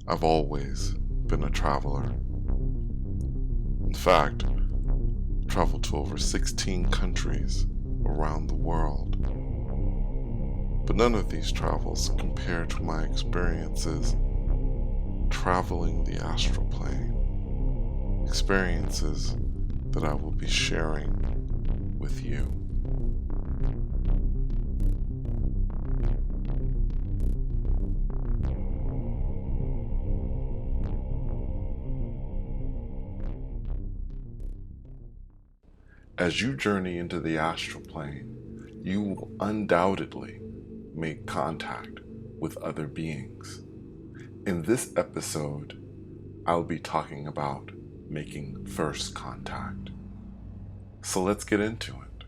I've always been a traveler. In fact, traveled to over 16 countries around the world. But none of these travels compare to my experiences traveling the astral plane. Experiences that I will be sharing with you. As you journey into the astral plane, you will undoubtedly make contact with other beings. In this episode, I'll be talking about making first contact. So let's get into it.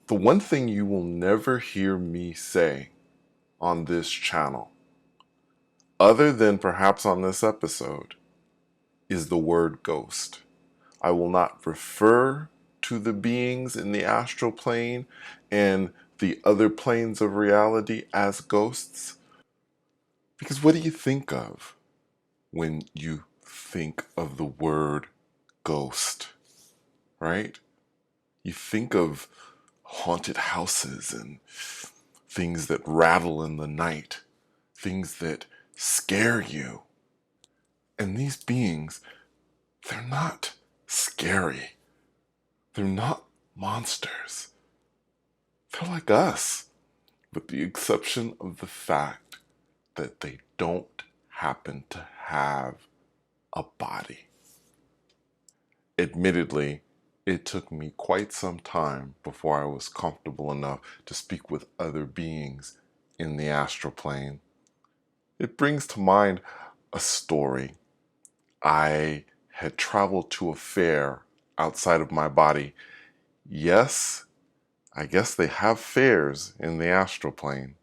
The one thing you will never hear me say on this channel, other than perhaps on this episode, is the word ghost. I will not refer to the beings in the astral plane and the other planes of reality as ghosts. Because what do you think of when you think of the word ghost, right? You think of haunted houses and things that rattle in the night, things that scare you. And these beings, they're not scary. They're not monsters. They're like us, with the exception of the fact that they don't happen to have a body. Admittedly, it took me quite some time before I was comfortable enough to speak with other beings in the astral plane. It brings to mind a story. I had traveled to a fair outside of my body. Yes, I guess they have fairs in the astral plane.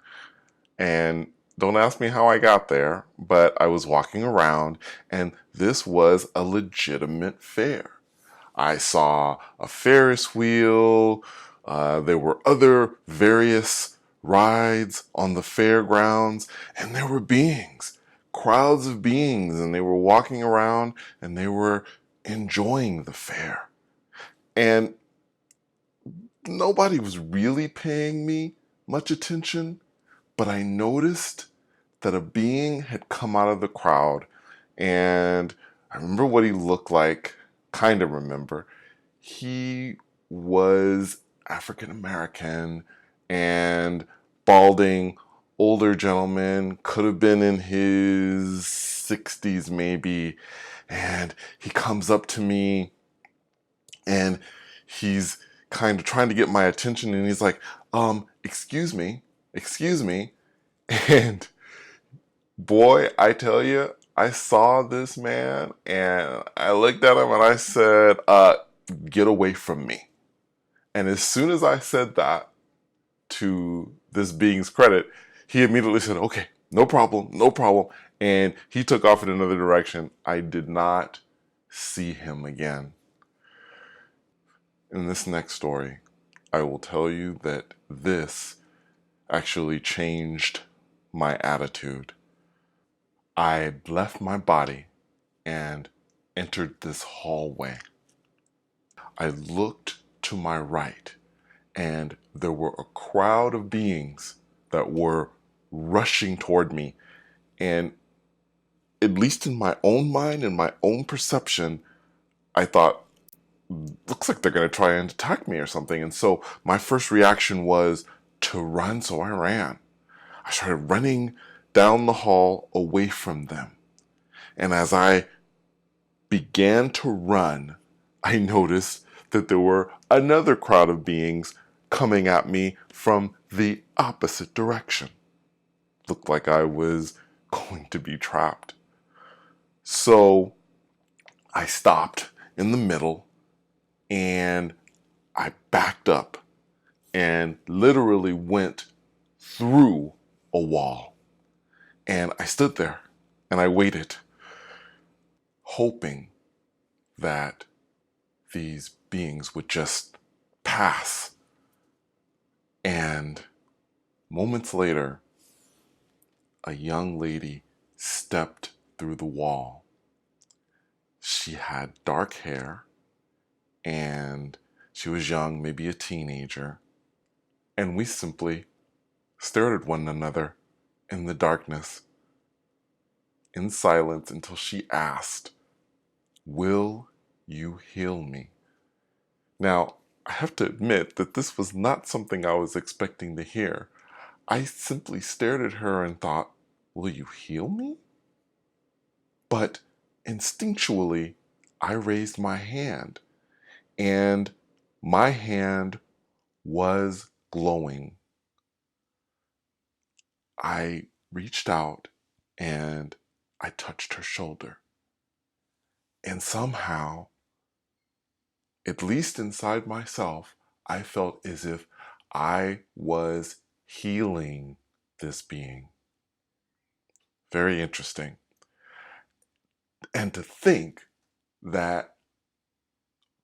And don't ask me how I got there, but I was walking around and this was a legitimate fair. I saw a Ferris wheel. There were other various rides on the fairgrounds, and there were beings, crowds of beings, and they were walking around and they were enjoying the fair. And nobody was really paying me much attention, but I noticed that a being had come out of the crowd, and I remember what he looked like, kind of remember. He was African American and balding, older gentleman, could have been in his 60s maybe, and he comes up to me and he's kind of trying to get my attention, and he's like, excuse me. And boy, I tell you, I saw this man and I looked at him and I said, get away from me. And as soon as I said that, to this being's credit, he immediately said, okay, no problem, no problem. And he took off in another direction. I did not see him again. In this next story, I will tell you that this actually changed my attitude. I left my body and entered this hallway. I looked to my right, and there were a crowd of beings that were rushing toward me. And at least in my own mind and my own perception, I thought, looks like they're going to try and attack me or something. And so my first reaction was to run, so I ran. I started running down the hall away from them. And as I began to run, I noticed that there were another crowd of beings coming at me from the opposite direction. Looked like I was going to be trapped. So I stopped in the middle and I backed up and literally went through a wall. And I stood there and I waited, hoping that these beings would just pass. And moments later, a young lady stepped through the wall. She had dark hair, and she was young, maybe a teenager, and we simply stared at one another in the darkness, in silence, until she asked, "Will you heal me?" Now, I have to admit that this was not something I was expecting to hear. I simply stared at her and thought, "Will you heal me?" But instinctually, I raised my hand, and my hand was glowing. I reached out and I touched her shoulder. And somehow, at least inside myself, I felt as if I was healing this being. Very interesting. And to think that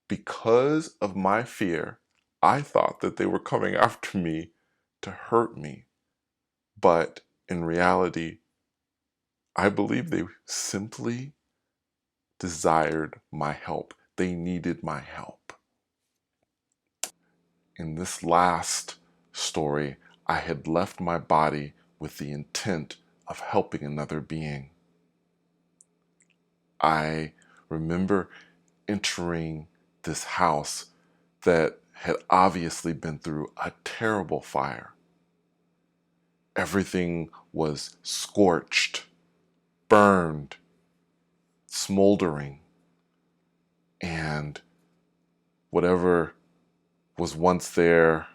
because of my fear, I thought that they were coming after me to hurt me. But in reality, I believe they simply desired my help. They needed my help. In this last story, I had left my body with the intent of helping another being. I remember entering this house that had obviously been through a terrible fire. Everything was scorched, burned, smoldering, and whatever was once there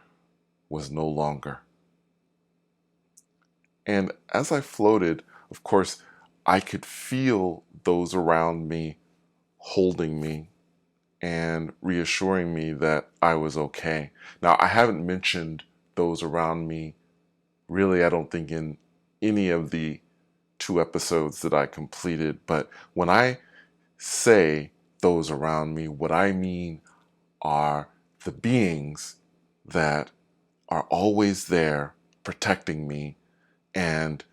was no longer. And as I floated, of course, I could feel those around me holding me and reassuring me that I was okay. Now, I haven't mentioned those around me really, I don't think, in any of the 2 episodes that I completed. But when I say those around me, what I mean are the beings that are always there protecting me. And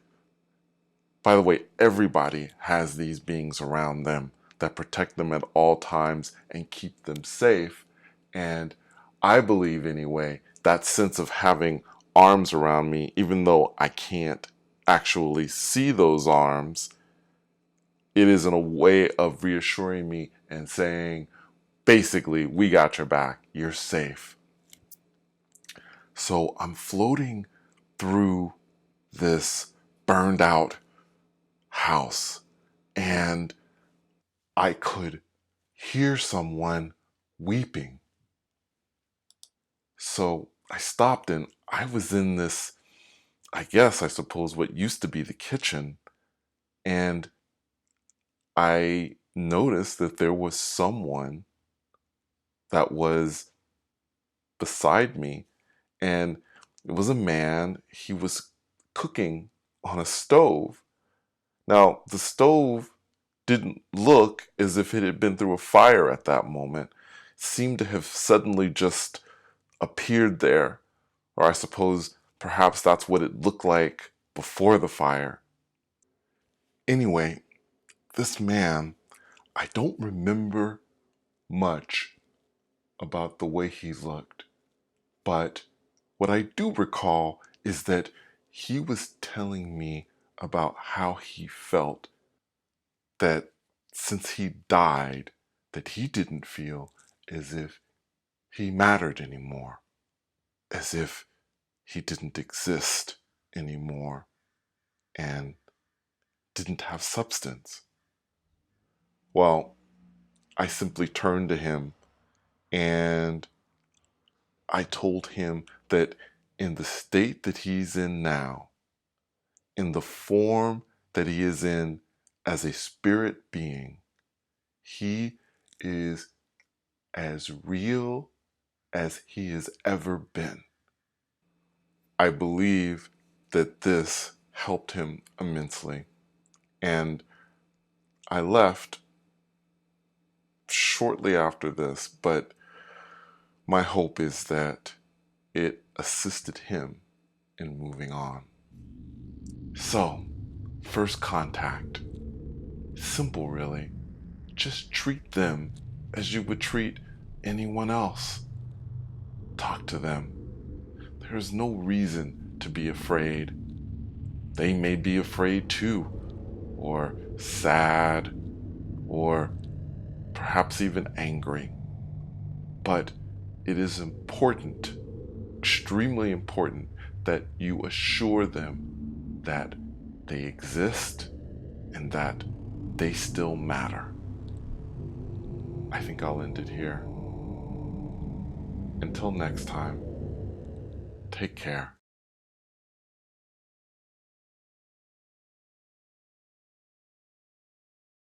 by the way, everybody has these beings around them that protect them at all times and keep them safe. And I believe, anyway, that sense of having arms around me, even though I can't actually see those arms, it is in a way of reassuring me and saying, basically, we got your back, you're safe. So I'm floating through this burned out house, and I could hear someone weeping. So I stopped, and I was in this, I suppose, what used to be the kitchen. And I noticed that there was someone that was beside me. And it was a man. He was cooking on a stove. Now, the stove didn't look as if it had been through a fire at that moment. It seemed to have suddenly just appeared there, or I suppose perhaps that's what it looked like before the fire. Anyway, this man, I don't remember much about the way he looked, but what I do recall is that he was telling me about how he felt, that since he died, that he didn't feel as if he mattered anymore, as if he didn't exist anymore and didn't have substance. Well, I simply turned to him and I told him that in the state that he's in now, in the form that he is in as a spirit being, he is as real as he has ever been. I believe that this helped him immensely. And I left shortly after this, but my hope is that it assisted him in moving on. So, First contact. Simple, really. Just treat them as you would treat anyone else. Talk to them. There is no reason to be afraid. They may be afraid too, or sad, or perhaps even angry. But it is important, extremely important, that you assure them that they exist and that they still matter. I think I'll end it here. Until next time, take care.